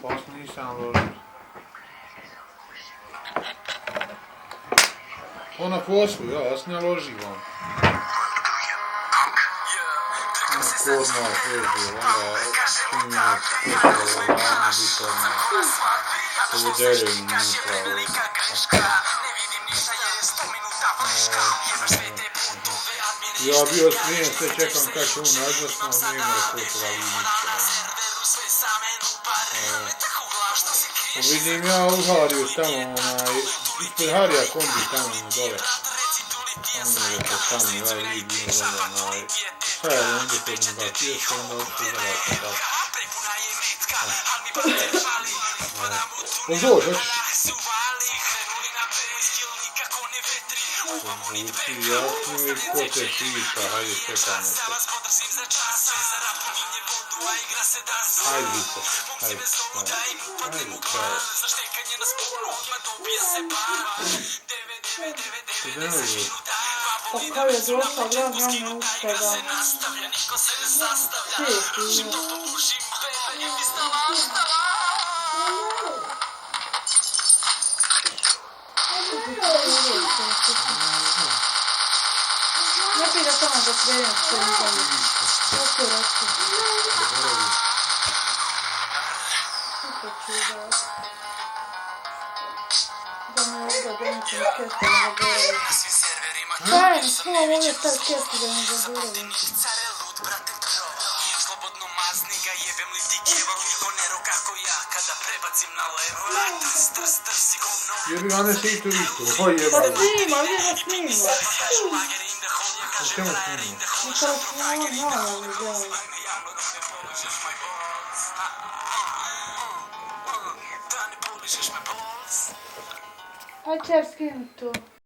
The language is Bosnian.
Pas nisam ložio. Ona poslu, ja se ne ložim vam. Kod malo svežio, onda čim je poslu, rana biti odmah. Ovo derje unutra. Ja bio smijen, sve čekam kad će on nazvati, no nije mora kotora linića. Vidim ja u Hariju tamo, ispred Harija kombi tamo dole. Tamo je to tamo, ja vidim dole, šta je onda kod njega piješka, onda ošto zavati tako. Dođi, hoćeš? Zvuči jasno i ko te šiša, hajde čekamo se. Hajde Vito, hajde, hajde, čao. Gdje ne je? Pa kao je došla glavna uštega. Četi je. Ne pi da tamo da krenem što mi zove. Oko. Kako ću da... Da me ovdje donećem kestu ne zaboravim. Kaj, slova ovdje stav kestu da ne zaboravim. Jebi ga ne si tu isto, oj jeba. Pa snima, gdje ga snima? O čemu snima? I kao snima, malo mi gledam. Aj čer skinu to.